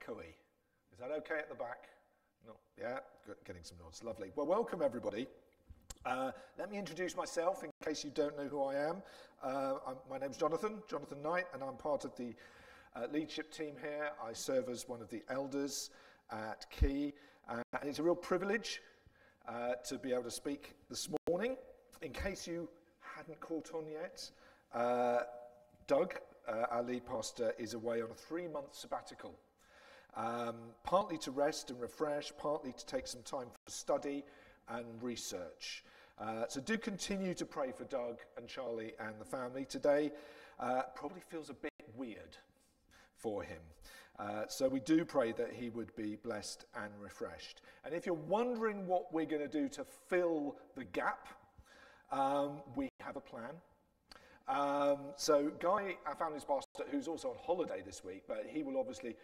echoey. Is that okay at the back? No. Yeah, good. Getting some nods. Lovely. Well, welcome everybody. Let me introduce myself in case you don't know who I am. My name's Jonathan Knight, and I'm part of the leadership team here. I serve as one of the elders at Key, and it's a real privilege to be able to speak this morning. In case you hadn't caught on yet, Doug, our lead pastor, is away on a 3-month sabbatical, partly to rest and refresh, partly to take some time for study and research. So do continue to pray for Doug and Charlie and the family. Today probably feels a bit weird for him. So we do pray that he would be blessed and refreshed. And if you're wondering what we're going to do to fill the gap, we have a plan. So Guy, our family's pastor, who's also on holiday this week, but he will obviously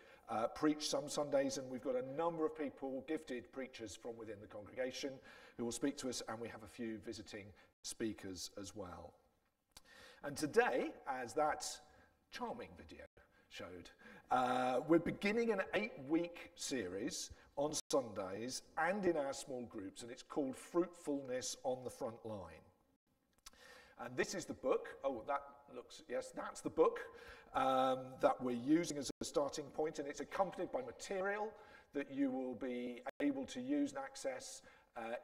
preach some Sundays, and we've got a number of people, gifted preachers from within the congregation who will speak to us, and we have a few visiting speakers as well. And today, as that charming video showed, we're beginning an 8-week series on Sundays and in our small groups, and it's called Fruitfulness on the Frontline. And this is the book. Oh, that's the book that we're using as a starting point, and it's accompanied by material that you will be able to use and access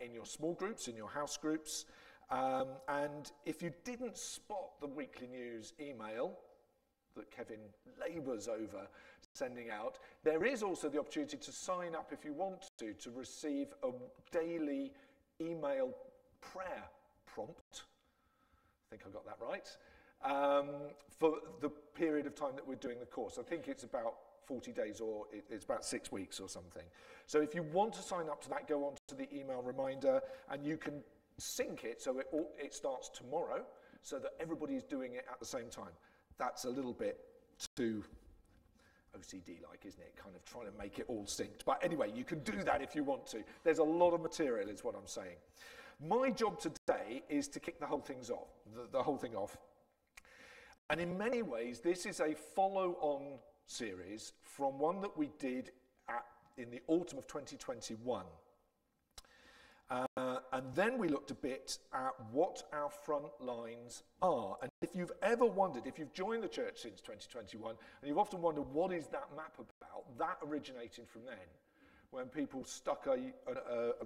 in your small groups, in your house groups. And if you didn't spot the weekly news email that Kevin labours over sending out, there is also the opportunity to sign up if you want to receive a daily email prayer prompt. I think I got that right, for the period of time that we're doing the course. I think it's about 40 days, or it's about 6 weeks or something. So if you want to sign up to that, go on to the email reminder, and you can sync it so it starts tomorrow, so that everybody is doing it at the same time. That's a little bit too OCD-like, isn't it? Kind of trying to make it all synced. But anyway, you can do that if you want to. There's a lot of material, is what I'm saying. My job today is to kick the whole thing off. And in many ways, this is a follow-on series from one that we did in the autumn of 2021. And then we looked a bit at what our front lines are. And if you've ever wondered, if you've joined the church since 2021, and you've often wondered, what is that map about? That originated from then, when people stuck a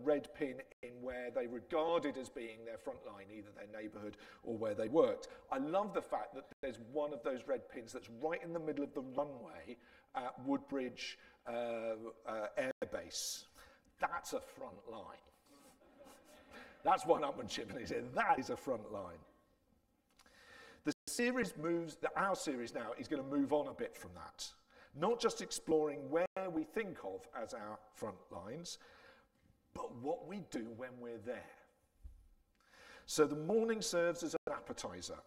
red pin in where they regarded as being their front line, either their neighbourhood or where they worked. I love the fact that there's one of those red pins that's right in the middle of the runway at Woodbridge Air Base. That's a front line. That's one-upmanship, and he said, that is a front line. Our series now is going to move on a bit from that. Not just exploring where we think of as our front lines, but what we do when we're there. So the morning serves as an appetizer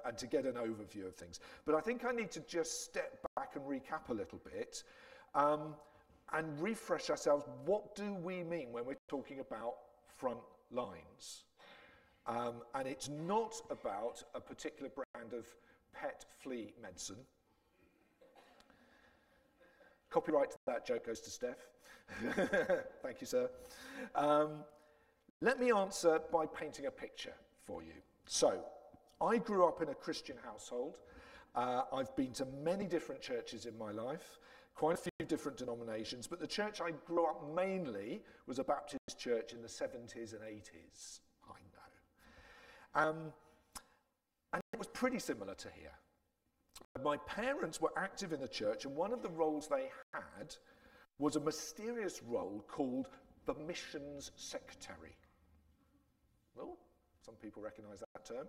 and to get an overview of things. But I think I need to just step back and recap a little bit and refresh ourselves. What do we mean when we're talking about front lines? And it's not about a particular brand of pet flea medicine. Copyright to that joke goes to Steph. Thank you, sir. Let me answer by painting a picture for you. So, I grew up in a Christian household. I've been to many different churches in my life, quite a few different denominations, but the church I grew up mainly was a Baptist church in the 70s and 80s. I know. And it was pretty similar to here. My parents were active in the church, and one of the roles they had was a mysterious role called the missions secretary. Well, some people recognise that term.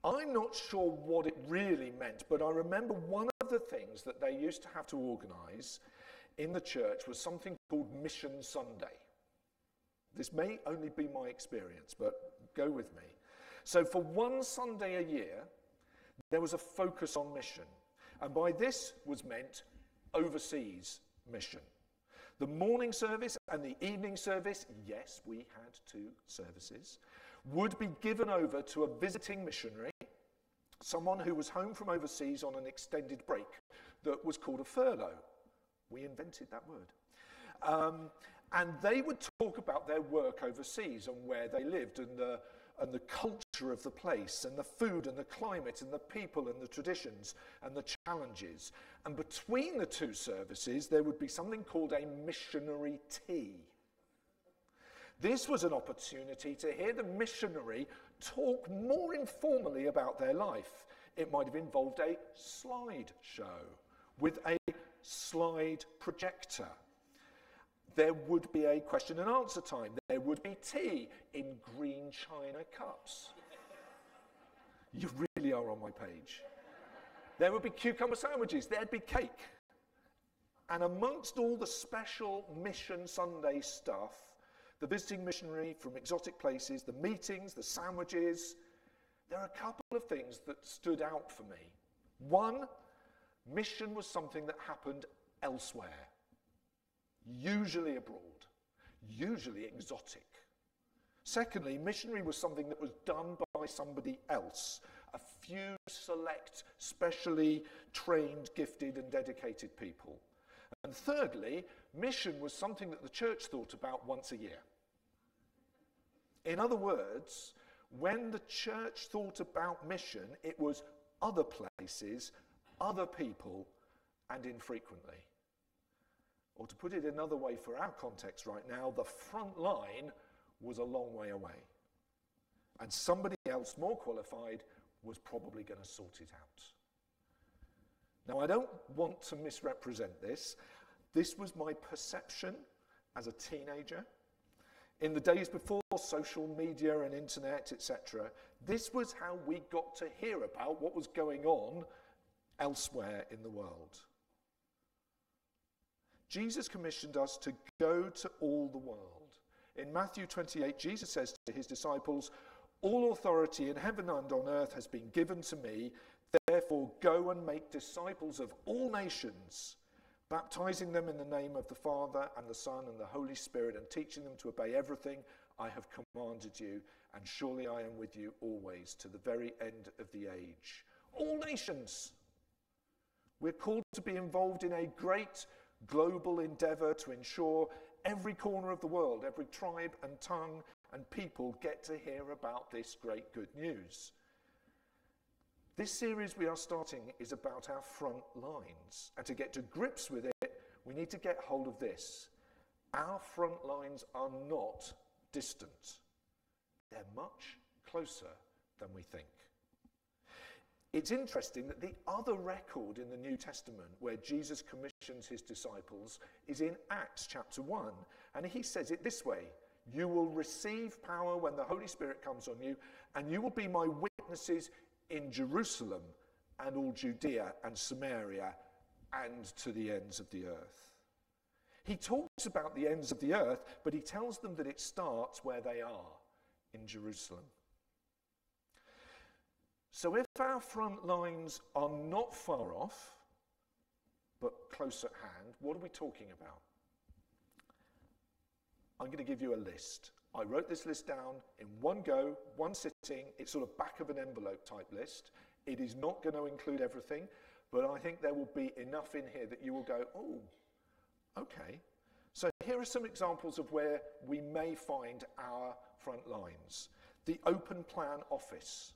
I'm not sure what it really meant, but I remember one of the things that they used to have to organise in the church was something called Mission Sunday. This may only be my experience, but go with me. So for one Sunday a year, there was a focus on mission. And by this was meant overseas mission. The morning service and the evening service, yes, we had 2 services, would be given over to a visiting missionary, someone who was home from overseas on an extended break that was called a furlough. We invented that word. And they would talk about their work overseas and where they lived and the culture of the place and the food and the climate and the people and the traditions and the challenges. And between the two services, there would be something called a missionary tea. This was an opportunity to hear the missionary talk more informally about their life. It might have involved a slide show with a slide projector. There would be a question and answer time. There would be tea in green china cups. You really are on my page. There would be cucumber sandwiches. There'd be cake. And amongst all the special Mission Sunday stuff, the visiting missionary from exotic places, the meetings, the sandwiches, there are a couple of things that stood out for me. One, mission was something that happened elsewhere. Usually abroad, usually exotic. Secondly, missionary was something that was done by somebody else, a few select, specially trained, gifted and dedicated people. And thirdly, mission was something that the church thought about once a year. In other words, when the church thought about mission, it was other places, other people, and infrequently. Or to put it another way for our context right now, the front line was a long way away. And somebody else more qualified was probably going to sort it out. Now, I don't want to misrepresent this. This was my perception as a teenager. In the days before social media and internet, etc., this was how we got to hear about what was going on elsewhere in the world. Jesus commissioned us to go to all the world. In Matthew 28, Jesus says to his disciples, "All authority in heaven and on earth has been given to me. Therefore, go and make disciples of all nations, baptizing them in the name of the Father and the Son and the Holy Spirit, and teaching them to obey everything I have commanded you. And surely I am with you always to the very end of the age." All nations. We're called to be involved in a great global endeavour to ensure every corner of the world, every tribe and tongue and people get to hear about this great good news. This series we are starting is about our front lines. And to get to grips with it, we need to get hold of this. Our front lines are not distant. They're much closer than we think. It's interesting that the other record in the New Testament where Jesus commissions his disciples is in Acts chapter 1. And he says it this way: "You will receive power when the Holy Spirit comes on you, and you will be my witnesses in Jerusalem and all Judea and Samaria and to the ends of the earth." He talks about the ends of the earth, but he tells them that it starts where they are, in Jerusalem. So if our front lines are not far off, but close at hand, what are we talking about? I'm going to give you a list. I wrote this list down in one go, one sitting. It's sort of back of an envelope type list. It is not going to include everything, but I think there will be enough in here that you will go, "Oh, okay." So here are some examples of where we may find our front lines. The open plan office,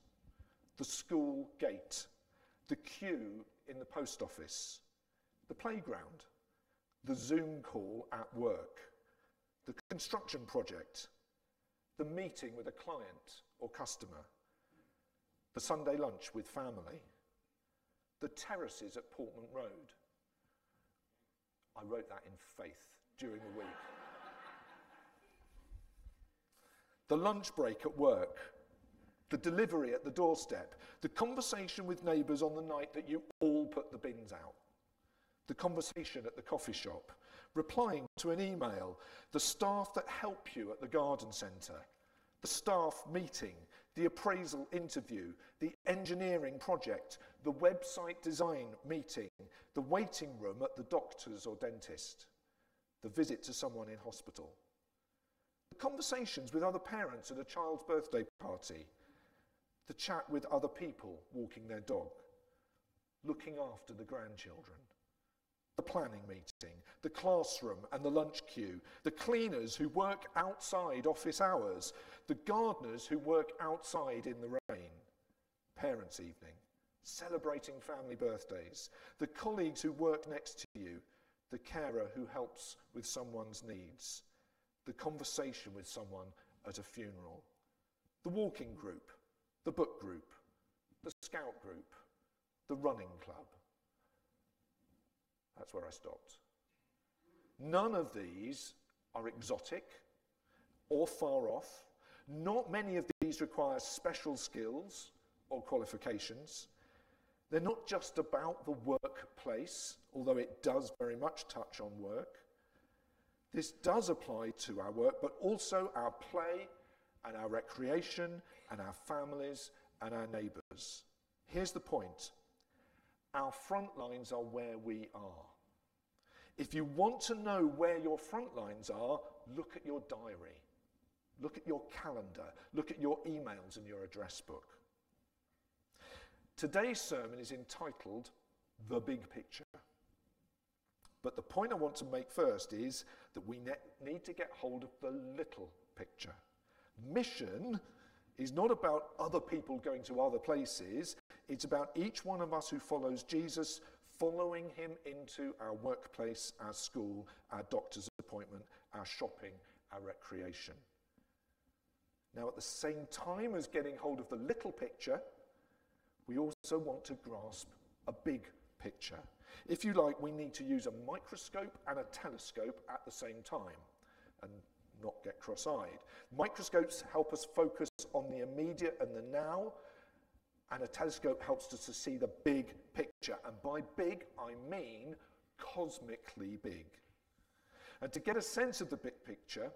the school gate, the queue in the post office, the playground, the Zoom call at work, the construction project, the meeting with a client or customer, the Sunday lunch with family, the terraces at Portman Road. I wrote that in faith during the week. The lunch break at work, the delivery at the doorstep, the conversation with neighbours on the night that you all put the bins out, the conversation at the coffee shop, replying to an email, the staff that help you at the garden centre, the staff meeting, the appraisal interview, the engineering project, the website design meeting, the waiting room at the doctor's or dentist, the visit to someone in hospital, the conversations with other parents at a child's birthday party, the chat with other people walking their dog, looking after the grandchildren, the planning meeting, the classroom and the lunch queue, the cleaners who work outside office hours, the gardeners who work outside in the rain, parents' evening, celebrating family birthdays, the colleagues who work next to you, the carer who helps with someone's needs, the conversation with someone at a funeral, the walking group, the book group, the scout group, the running club. That's where I stopped. None of these are exotic or far off. Not many of these require special skills or qualifications. They're not just about the workplace, although it does very much touch on work. This does apply to our work, but also our play and our recreation and our families and our neighbours. Here's the point. Our front lines are where we are. If you want to know where your front lines are, look at your diary. Look at your calendar. Look at your emails and your address book. Today's sermon is entitled The Big Picture. But the point I want to make first is that we need to get hold of the little picture. Mission is not about other people going to other places. It's about each one of us who follows Jesus, following him into our workplace, our school, our doctor's appointment, our shopping, our recreation. Now, at the same time as getting hold of the little picture, we also want to grasp a big picture. If you like, we need to use a microscope and a telescope at the same time and not get cross-eyed. Microscopes help us focus on the immediate and the now, and a telescope helps us to see the big picture. And by big, I mean cosmically big. And to get a sense of the big picture,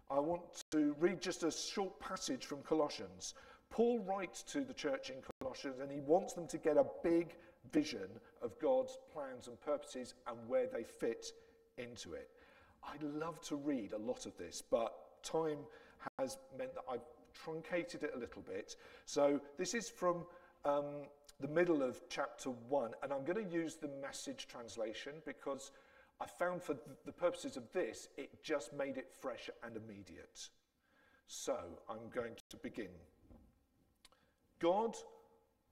I want to read just a short passage from Colossians. Paul writes to the church in Colossians, and he wants them to get a big vision of God's plans and purposes and where they fit into it. I'd love to read a lot of this, but time has meant that I've truncated it a little bit. So this is from the middle of chapter 1, and I'm going to use the Message translation because I found for the purposes of this, it just made it fresh and immediate. So I'm going to begin. God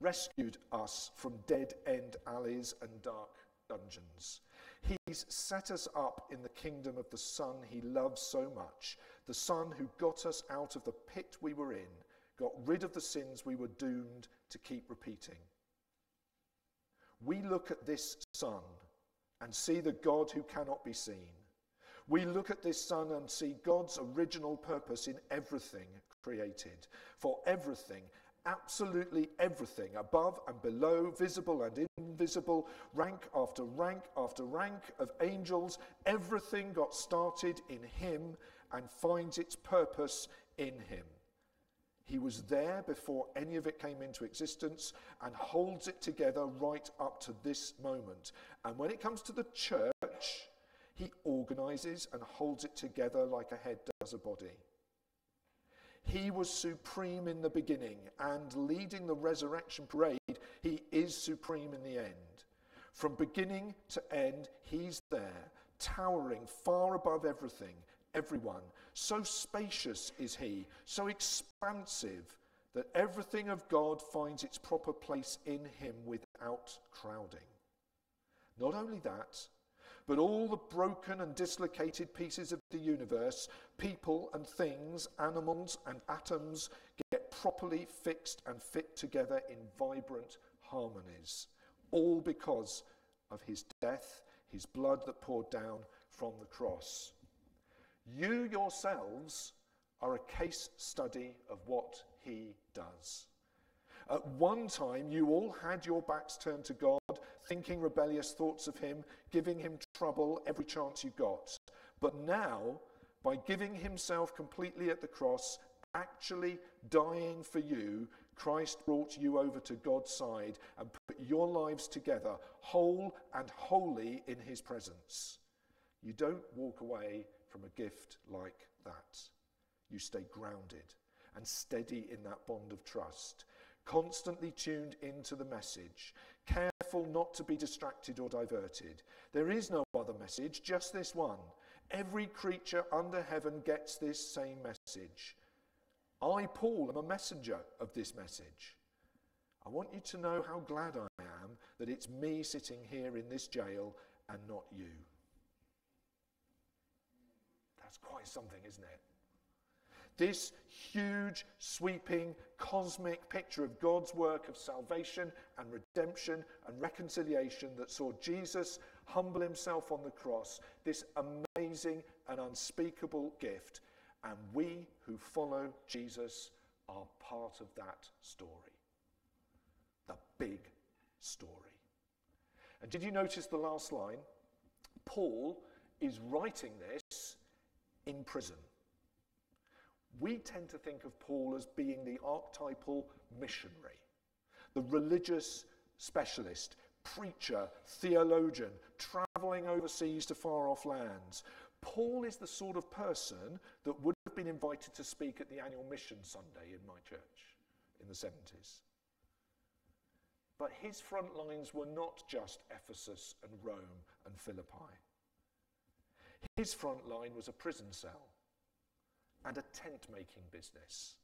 rescued us from dead-end alleys and dark dungeons. He's set us up in the kingdom of the Son he loves so much, the Son who got us out of the pit we were in, got rid of the sins we were doomed to keep repeating. We look at this Son and see the God who cannot be seen. We look at this Son and see God's original purpose in everything created, for everything, absolutely everything, above and below, visible and invisible, rank after rank after rank of angels, everything got started in him and finds its purpose in him. He was there before any of it came into existence and holds it together right up to this moment. And when it comes to the church, he organizes and holds it together like a head does a body. He was supreme in the beginning, and leading the resurrection parade, he is supreme in the end. From beginning to end, he's there, towering far above everything, everyone. So spacious is he, so expansive, that everything of God finds its proper place in him without crowding. Not only that, but all the broken and dislocated pieces of the universe, people and things, animals and atoms, get properly fixed and fit together in vibrant harmonies, all because of his death, his blood that poured down from the cross. You yourselves are a case study of what he does. At one time, you all had your backs turned to God, thinking rebellious thoughts of him, giving him trouble every chance you got. But now, by giving himself completely at the cross, actually dying for you, Christ brought you over to God's side and put your lives together, whole and holy in his presence. You don't walk away from a gift like that. You stay grounded and steady in that bond of trust. constantly tuned into the message, careful not to be distracted or diverted. There is no other message, just this one. Every creature under heaven gets this same message. I, Paul, am a messenger of this message. I want you to know how glad I am that it's me sitting here in this jail and not you. That's quite something, isn't it? This huge, sweeping, cosmic picture of God's work of salvation and redemption and reconciliation that saw Jesus humble himself on the cross, this amazing and unspeakable gift. And we who follow Jesus are part of that story. The big story. And did you notice the last line? Paul is writing this in prison. We tend to think of Paul as being the archetypal missionary, the religious specialist, preacher, theologian, travelling overseas to far-off lands. Paul is the sort of person that would have been invited to speak at the annual Mission Sunday in my church in the 70s. But his front lines were not just Ephesus and Rome and Philippi. His front line was a prison cell and a tent-making business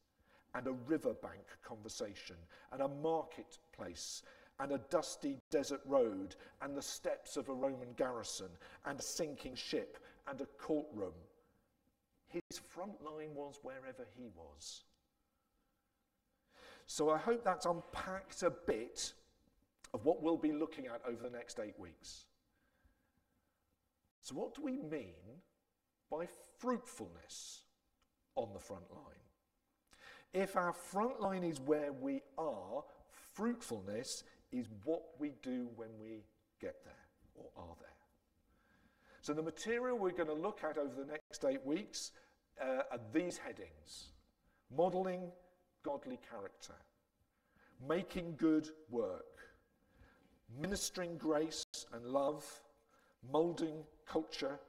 and a riverbank conversation and a marketplace and a dusty desert road and the steps of a Roman garrison and a sinking ship and a courtroom. His front line was wherever he was. So I hope that's unpacked a bit of what we'll be looking at over the next 8 weeks. So what do we mean by fruitfulness on the front line? If our front line is where we are, fruitfulness is what we do when we get there or are there. So the material we're going to look at over the next 8 weeks are these headings: modelling godly character, making good work, ministering grace and love, moulding culture,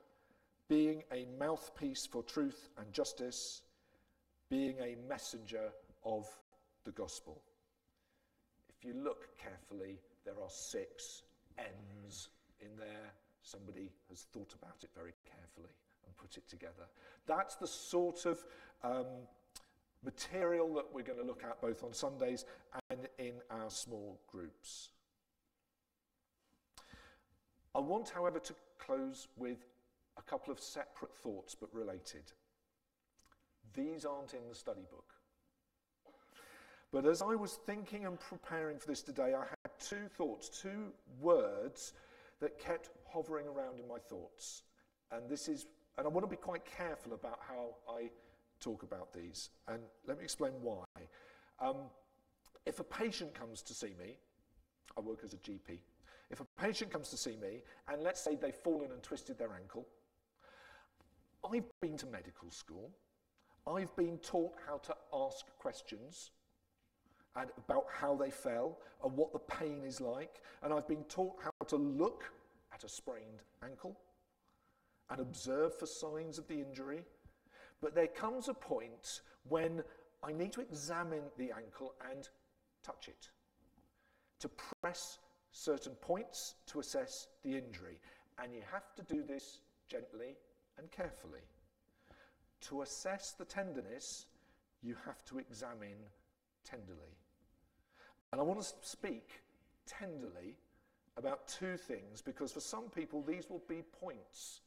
being a mouthpiece for truth and justice, being a messenger of the gospel. If you look carefully, there are 6 N's in there. Somebody has thought about it very carefully and put it together. That's the sort of material that we're going to look at both on Sundays and in our small groups. I want, however, to close with a couple of separate thoughts but related. These aren't in the study book. But as I was thinking and preparing for this today, I had 2 thoughts, 2 words that kept hovering around in my thoughts. And I want to be quite careful about how I talk about these. And let me explain why. If a patient comes to see me, I work as a GP. If a patient comes to see me, and let's say they've fallen and twisted their ankle, I've been to medical school. I've been taught how to ask questions and about how they fell and what the pain is like. And I've been taught how to look at a sprained ankle and observe for signs of the injury. But there comes a point when I need to examine the ankle and touch it, to press certain points to assess the injury. And you have to do this gently and carefully. To assess the tenderness, you have to examine tenderly. And I want to speak tenderly about 2 things, because for some people these will be points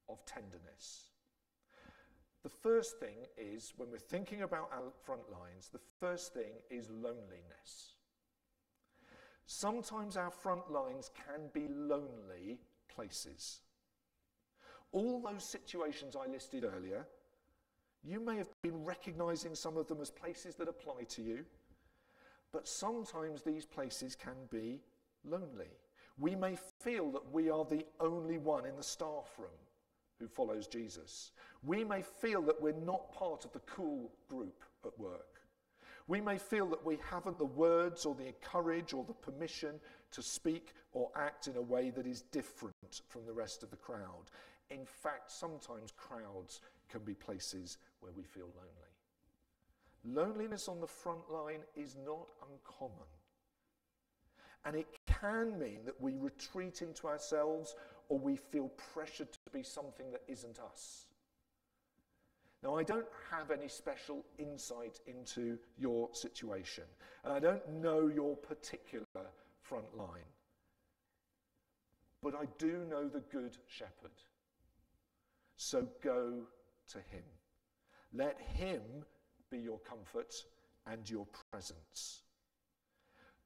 of tenderness. The first thing is, when we're thinking about our front lines, the first thing is loneliness. Sometimes our front lines can be lonely places. All those situations I listed earlier, you may have been recognizing some of them as places that apply to you, but sometimes these places can be lonely. We may feel that we are the only one in the staff room who follows Jesus. We may feel that we're not part of the cool group at work. We may feel that we haven't the words or the courage or the permission to speak or act in a way that is different from the rest of the crowd. In fact, sometimes crowds can be places where we feel lonely. loneliness on the front line is not uncommon. And it can mean that we retreat into ourselves or we feel pressured to be something that isn't us. Now, I don't have any special insight into your situation, and I don't know your particular front line. But I do know the Good Shepherd. So go to him. Let him be your comfort and your presence.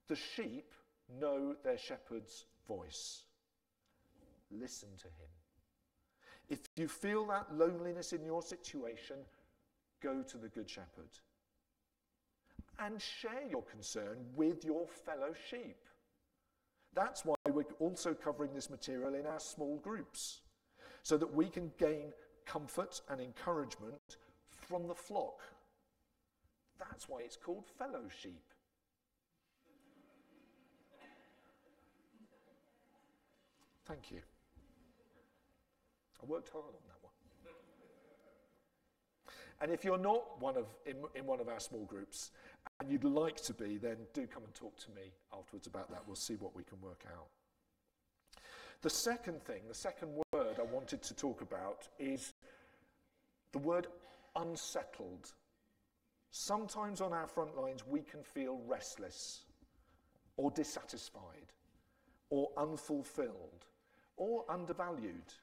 The sheep know their shepherd's voice. Listen to him. If you feel that loneliness in your situation, go to the Good Shepherd. And share your concern with your fellow sheep. That's why we're also covering this material in our small groups, so that we can gain comfort and encouragement from the flock. That's why it's called fellow sheep. Thank you. I worked hard on that one. And if you're not in one of our small groups and you'd like to be, then do come and talk to me afterwards about that. We'll see what we can work out. The second word I wanted to talk about is the word unsettled. Sometimes on our front lines we can feel restless or dissatisfied or unfulfilled or undervalued,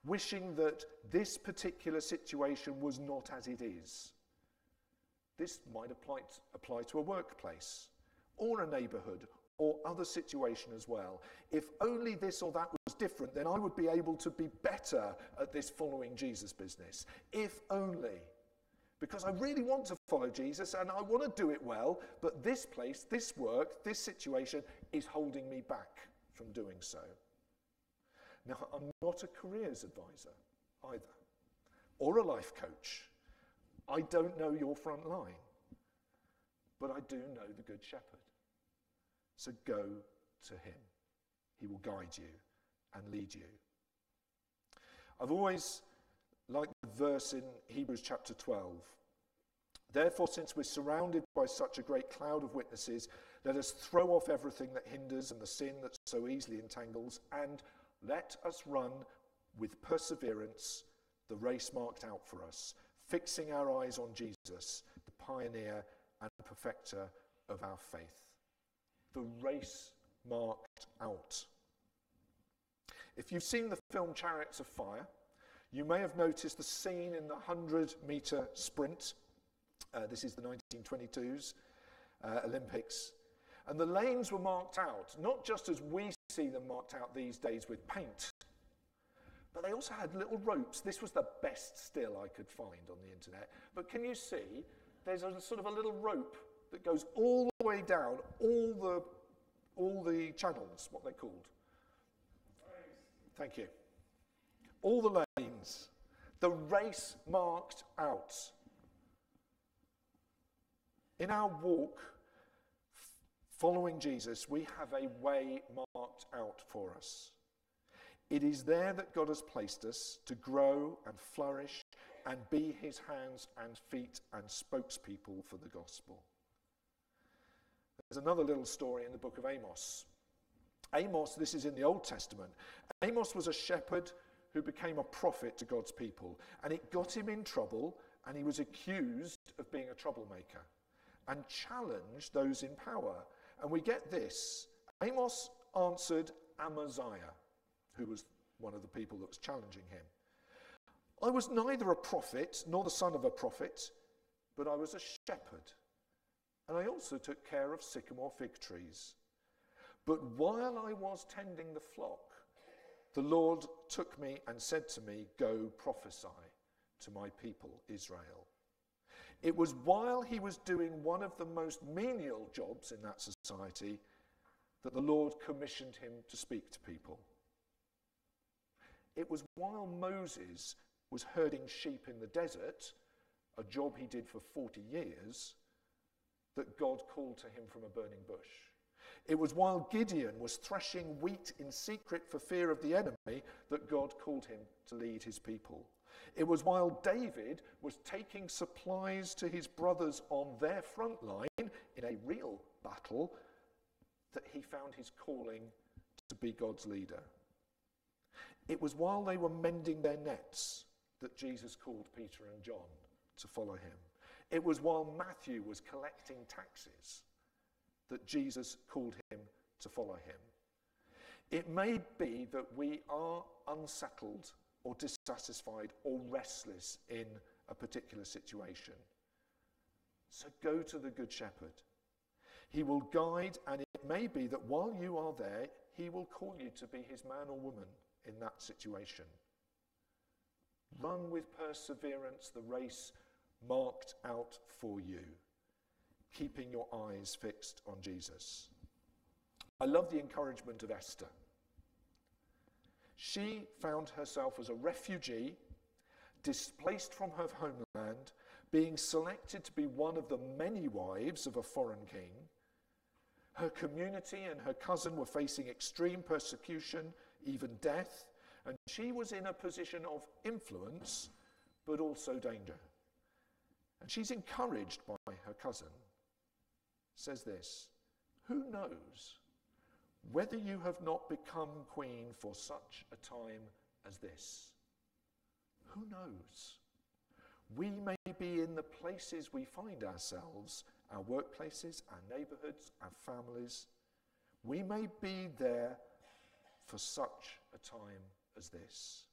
wishing that this particular situation was not as it is. This might apply to a workplace or a neighbourhood or other situation as well. If only this or that was different, then I would be able to be better at this following Jesus business. If only. Because I really want to follow Jesus and I want to do it well, but this place, this work, this situation is holding me back from doing so. Now, I'm not a careers advisor either, or a life coach. I don't know your front line, but I do know the Good Shepherd. So go to him. He will guide you and lead you. I've always liked the verse in Hebrews chapter 12. Therefore, since we're surrounded by such a great cloud of witnesses, let us throw off everything that hinders and the sin that so easily entangles, and let us run with perseverance the race marked out for us, fixing our eyes on Jesus, the pioneer and perfecter of our faith. The race marked out. If you've seen the film Chariots of Fire, you may have noticed the scene in the 100-metre sprint. This is the 1922's Olympics. And the lanes were marked out, not just as we see them marked out these days with paint, but they also had little ropes. This was the best still I could find on the internet. But can you see, there's a sort of a little rope that goes all the way down, all the channels, what they're called. Thank you. All the lanes. The race marked out. In our walk, following Jesus, we have a way marked out for us. It is there that God has placed us to grow and flourish and be his hands and feet and spokespeople for the gospel. There's another little story in the book of Amos. Amos, this is in the Old Testament. Amos was a shepherd who became a prophet to God's people, and it got him in trouble, and he was accused of being a troublemaker and challenged those in power. And we get this. Amos answered Amaziah, who was one of the people that was challenging him. I was neither a prophet nor the son of a prophet, but I was a shepherd. And I also took care of sycamore fig trees. But while I was tending the flock, the Lord took me and said to me, go prophesy to my people Israel. It was while he was doing one of the most menial jobs in that society that the Lord commissioned him to speak to people. It was while Moses was herding sheep in the desert, a job he did for 40 years, that God called to him from a burning bush. It was while Gideon was threshing wheat in secret for fear of the enemy that God called him to lead his people. It was while David was taking supplies to his brothers on their front line in a real battle that he found his calling to be God's leader. It was while they were mending their nets that Jesus called Peter and John to follow him. It was while Matthew was collecting taxes that Jesus called him to follow him. It may be that we are unsettled or dissatisfied or restless in a particular situation. So go to the Good Shepherd. He will guide, and it may be that while you are there, he will call you to be his man or woman in that situation. Run with perseverance the race marked out for you, keeping your eyes fixed on Jesus. I love the encouragement of Esther. She found herself as a refugee, displaced from her homeland, being selected to be one of the many wives of a foreign king. Her community and her cousin were facing extreme persecution, even death, and she was in a position of influence, but also danger. And she's encouraged by her cousin. Says this, "Who knows whether you have not become queen for such a time as this?" Who knows? We may be in the places we find ourselves, our workplaces, our neighbourhoods, our families. We may be there for such a time as this.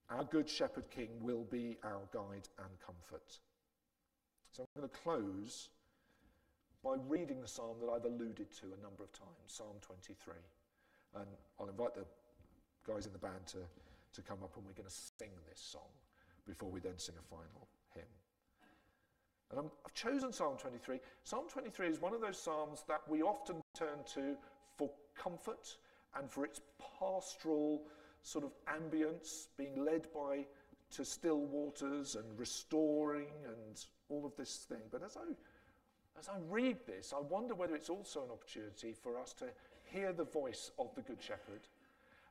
Our Good Shepherd King will be our guide and comfort. So I'm going to close by reading the psalm that I've alluded to a number of times, Psalm 23. And I'll invite the guys in the band to come up, and we're going to sing this song before we then sing a final hymn. And I've chosen Psalm 23. Psalm 23 is one of those psalms that we often turn to for comfort and for its pastoral sort of ambience, being led to still waters and restoring and all of this thing. But as I read this, I wonder whether it's also an opportunity for us to hear the voice of the Good Shepherd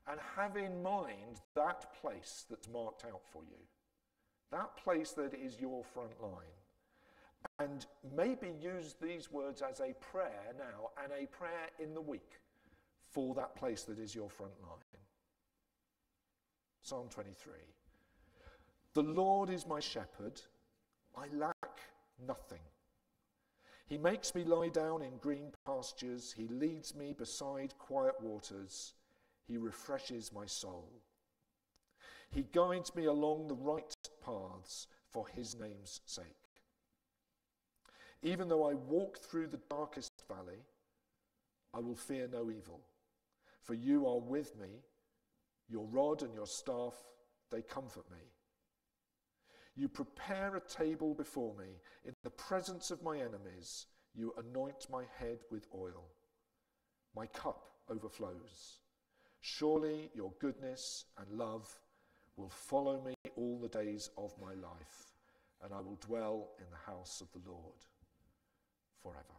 and have in mind that place that's marked out for you, that place that is your front line. And maybe use these words as a prayer now and a prayer in the week for that place that is your front line. Psalm 23. The Lord is my shepherd, I lack nothing. He makes me lie down in green pastures. He leads me beside quiet waters. He refreshes my soul. He guides me along the right paths for his name's sake. Even though I walk through the darkest valley, I will fear no evil, for you are with me. Your rod and your staff, they comfort me. You prepare a table before me in the presence of my enemies. You anoint my head with oil. My cup overflows. Surely your goodness and love will follow me all the days of my life, and I will dwell in the house of the Lord forever.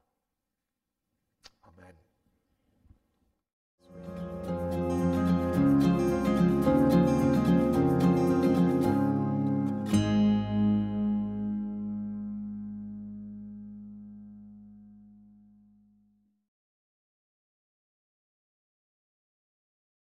Amen.